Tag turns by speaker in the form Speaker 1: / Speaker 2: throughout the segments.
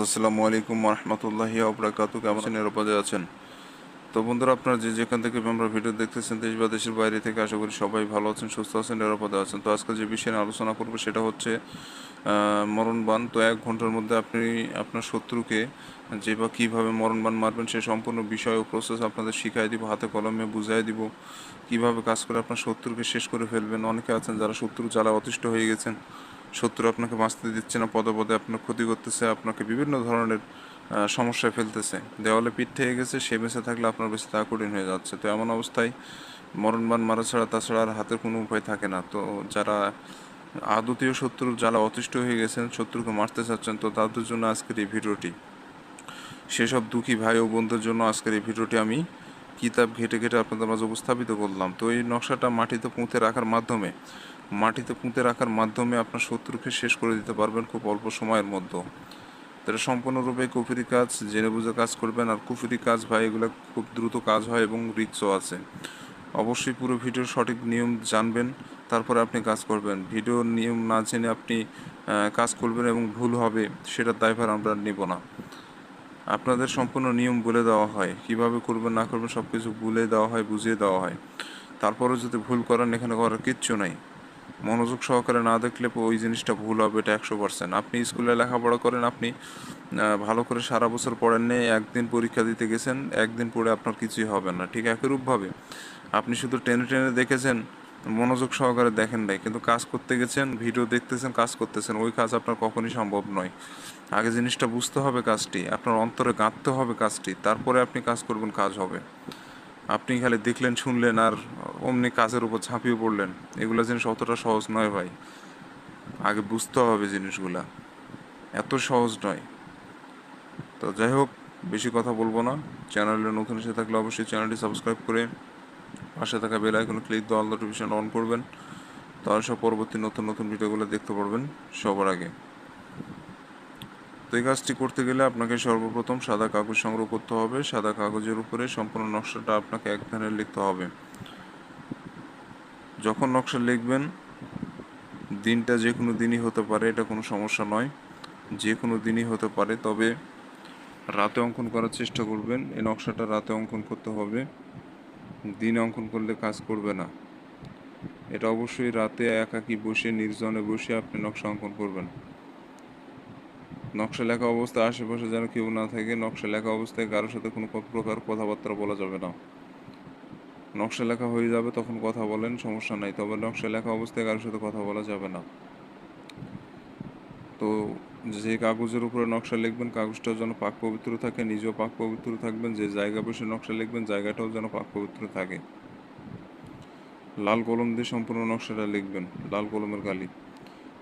Speaker 1: আসসালামু আলাইকুম রহমতুল্লাহি ওবরাকাতু। কেমন আছেন? নিরাপদে আছেন? তো বন্ধুরা, আপনারা যে যেখান থেকে আমরা ভিডিও দেখতেছেন, দেশ বা দেশের বাইরে থেকে, আশা করি সবাই ভালো আছেন, সুস্থ আছেন, নিরাপদে আছেন। তো আজকে যে বিষয় নিয়ে আলোচনা করব সেটা হচ্ছে মরণবাণ। তো 1 ঘন্টার মধ্যে আপনি আপনার শত্রুকে যে বা কীভাবে মরণবাণ মারবেন সে সম্পূর্ণ বিষয় ও প্রসেস আপনাদের শিখাই দিব, হাতে কলমে বুঝাই দিব কিভাবে কাজ করে আপনার শত্রুকে শেষ করে ফেলবেন। অনেকে আছেন যারা শত্রু জ্বালা অতিষ্ঠ হয়ে গেছেন, শত্রু আপনাকে বাঁচতে দিচ্ছে না, পদে পদে আপনার ক্ষতি করতেছে, আপনাকে বিভিন্ন ধরনের সমস্যায় ফেলতেছে, দেওয়ালে পিঠ থেকে গেছে, সে বেঁচে থাকলে আপনার বেঁচে থাকা কঠিন হয়ে যাচ্ছে। তো এমন অবস্থায় মরণবাণ মারা ছাড়া তাছাড়া আর হাতের কোনো উপায় থাকে না। তো যারা আদতীয় শত্রু যারা অতিষ্ঠ হয়ে গেছেন, শত্রুকে মারতে চাচ্ছেন, তো তাদের জন্য আজকের এই ভিডিওটি। সেসব দুঃখী ভাই ও বোনদের জন্য আজকের এই ভিডিওটি আমি কিতাব ঘেটে ঘেটে আপনাদের মাঝে উপস্থাপিত করলাম। তো এই নকশাটা মাটিতে পুঁতে রাখার মাধ্যমে আপনার শত্রুকে শেষ করে দিতে পারবেন খুব অল্প সময়ের মধ্যে। এটা সম্পূর্ণরূপে কুফরি কাজ, জেনে বুঝে কাজ করবেন। আর কুফরি কাজ ভাই, এগুলো খুব দ্রুত কাজ হয় এবং রিস্কও আছে। অবশ্যই পুরো ভিডিওর সঠিক নিয়ম জানবেন, তারপরে আপনি কাজ করবেন। ভিডিওর নিয়ম না জেনে আপনি কাজ করবেন এবং ভুল হবে, সেটার দায়ভার আমরা নেব না। আপনাদের সম্পূর্ণ নিয়ম বলে দেওয়া হয়, কিভাবে করবেন না করবেন সব কিছু বলে দেওয়া হয়, বুঝিয়ে দেওয়া হয়। তারপরেও যদি ভুল করেন, এখানে করার কিচ্ছু নাই। মনোযোগ সহকারে না দেখলে ওই জিনিসটা ভুল হবে, এটা 100%। আপনি স্কুলে লেখাপড়া করেন, আপনি ভালো করে সারা বছর পড়েন নেই, একদিন পরীক্ষা দিতে গেছেন, একদিন পড়ে আপনার কিছুই হবে না। ঠিক একইরূপভাবে আপনি শুধু টেনে টেনে দেখেছেন, মনোযোগ সহকারে দেখেন নাই, কিন্তু কাজ করতে গেছেন, ভিডিও দেখতেছেন, কাজ করতেছেন, ওই কাজ আপনার কখনই সম্ভব নয়। আগে জিনিসটা বুঝতে হবে, কাজটি আপনার অন্তরে গাঁথতে হবে কাজটি, তারপরে আপনি কাজ করবেন, কাজ হবে। আপনি খালি দেখলেন, শুনলেন আর অমনি কাজের উপর ঝাঁপিয়ে পড়লেন, এগুলো জিনিস অতটা সহজ নয় ভাই। আগে বুঝতে হবে জিনিসগুলা, এত সহজ নয়। তো যাই হোক, বেশি কথা বলবো না। চ্যানেলে নতুন এসে থাকলে অবশ্যই চ্যানেলটি সাবস্ক্রাইব করে পাশে থাকা বেল আইকনে ক্লিক দিয়ে অল নোটিফিকেশন অন করবেন, তাহলে সব পরবর্তী নতুন নতুন ভিডিওগুলো দেখতে পারবেন সবার আগে। তো এই কাজটি করতে গেলে আপনাকে সর্বপ্রথম সাদা কাগজ সংগ্রহ করতে হবে। সাদা কাগজের উপরে সম্পূর্ণ নকশাটা আপনাকে এক ধানে লিখতে হবে। যখন নকশা লিখবেন, দিনটা যে কোনো দিনই হতে পারে, এটা কোনো সমস্যা নয়, যে কোনো দিনই হতে পারে, তবে রাতে অঙ্কন করার চেষ্টা করবেন। এই নকশাটা রাতে অঙ্কন করতে হবে, দিনে অঙ্কন করলে কাজ করবে না। এটা অবশ্যই রাতে একাকী বসে, নির্জনে বসে আপনি নকশা অঙ্কন করবেন। নকশা লেখা অবস্থায় আশেপাশে যেন কেউ না থাকে। নকশা লেখা অবস্থায় কারোর সাথে কোনো প্রকার কথাবার্তা বলা যাবে না। নকশা লেখা হয়ে যাবে তখন কথা বলেন, সমস্যা নাই, তবে নকশা লেখা অবস্থায় কারোর সাথে কথা বলা যাবে না। তো যে কাগজের উপরে নকশা লিখবেন, কাগজটাও যেন পাক পবিত্র থাকে, নিজেও পাক পবিত্র থাকবেন। যে জায়গা বসে নকশা লিখবেন, জায়গাটাও যেন পাক পবিত্র থাকে। লাল কলম দিয়ে সম্পূর্ণ নকশাটা লিখবেন, লাল কলমের কালি।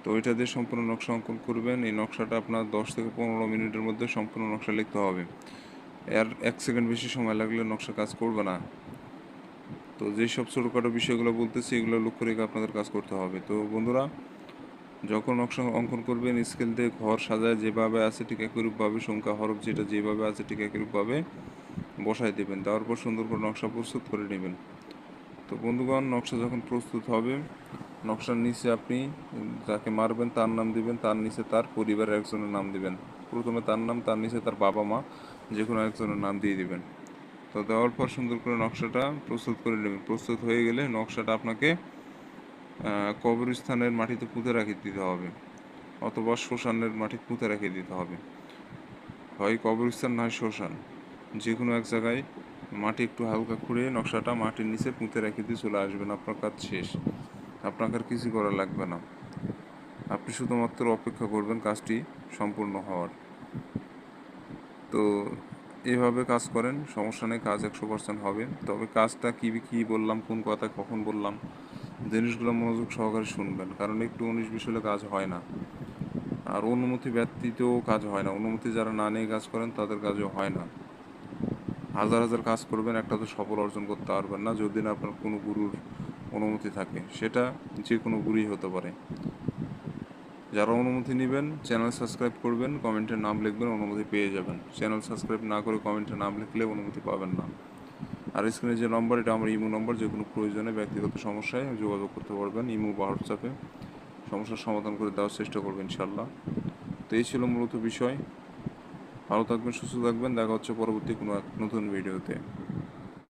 Speaker 1: তো ওইটা দিয়ে সম্পূর্ণ নকশা অঙ্কন করবেন। এই নকশাটা আপনার 10 থেকে 15 মিনিটের মধ্যে সম্পূর্ণ নকশা লিখতে হবে। এর 1 সেকেন্ড বেশি সময় লাগলে নকশা কাজ করবে না। তো যেসব ছোটোখাটো বিষয়গুলো বলতেছি, এগুলো লক্ষ্য রেখে আপনাদের কাজ করতে হবে। তো বন্ধুরা, যখন নকশা অঙ্কন করবেন, স্কেল দিয়ে ঘর সাজায় যেভাবে আছে ঠিক একইরূপভাবে সংখ্যা হরফ যেটা যেভাবে আছে ঠিক একইরূপভাবে বসায় দেবেন। দেওয়ার পর সুন্দর করে নকশা প্রস্তুত করে নেবেন। তো বন্ধুগণ, নকশা যখন প্রস্তুত হবে, নকশার নিচে আপনি যাকে মারবেন তার নাম দিবেন, তার নিচে তার পরিবারের একজনের নাম দিবেন। প্রথমে তার নাম, তার নিচে তার বাবা মা, যে কোনো একজনের নাম দিয়ে দিবেন। তো দেওয়ার পর সুন্দর করে নকশাটা প্রস্তুত করে নেবেন। প্রস্তুত হয়ে গেলে নকশাটা আপনাকে কবরস্থানের মাটিতে পুঁতে রেখে দিতে হবে, অথবা শ্মশানের মাটি পুঁতে রেখে দিতে হবে। হয় কবরস্থান নয় শ্মশান, যে কোনো এক জায়গায় মাটি একটু হালকা খুঁড়ে নকশাটা মাটির নিচে পুঁতে রেখে দিয়ে চলে আসবেন। আপনার কাজ শেষ, আপনাকে আর কিছু করা লাগবে না। আপনি শুধুমাত্র অপেক্ষা করবেন কাজটি সম্পূর্ণ হওয়ার। তো এভাবে কাজ করেন, সমস্যা নেই, কাজ 100% হবে। তবে কাজটা কী কী বললাম, কোন কথা কখন বললাম, জিনিসগুলো মনোযোগ সহকারে শুনবেন, কারণ একটু 19-20 হলে কাজ হয় না। আর অনুমতি ব্যতীতও কাজ হয় না। অনুমতি যারা না নিয়ে কাজ করেন তাদের কাজও হয় না। হাজার হাজার কাজ করবেন, একটা তো সফল অর্জন করতে পারবেন না যদি না আপনার কোনো গুরুর অনুমতি থাকে, সেটা যে কোনো গুরুই হতে পারে। যারা অনুমতি নেবেন, চ্যানেল সাবস্ক্রাইব করবেন, কমেন্টে নাম লিখবেন, অনুমতি পেয়ে যাবেন। চ্যানেল সাবস্ক্রাইব না করে কমেন্টে নাম লিখলে অনুমতি পাবেন না। আর স্ক্রিনে যে নম্বর, এটা আমার ইমো নম্বর, যে কোনো প্রয়োজনে ব্যক্তিগত সমস্যায় যোগাযোগ করতে পারবেন ইমো বা হোয়াটসঅ্যাপে, সমস্যার সমাধান করে দেওয়ার চেষ্টা করবেন ইনশাল্লাহ। তো এই ছিল মূলত বিষয়। ভালো থাকবেন, সুস্থ থাকবেন। দেখা হচ্ছে পরবর্তী কোনো এক নতুন ভিডিওতে।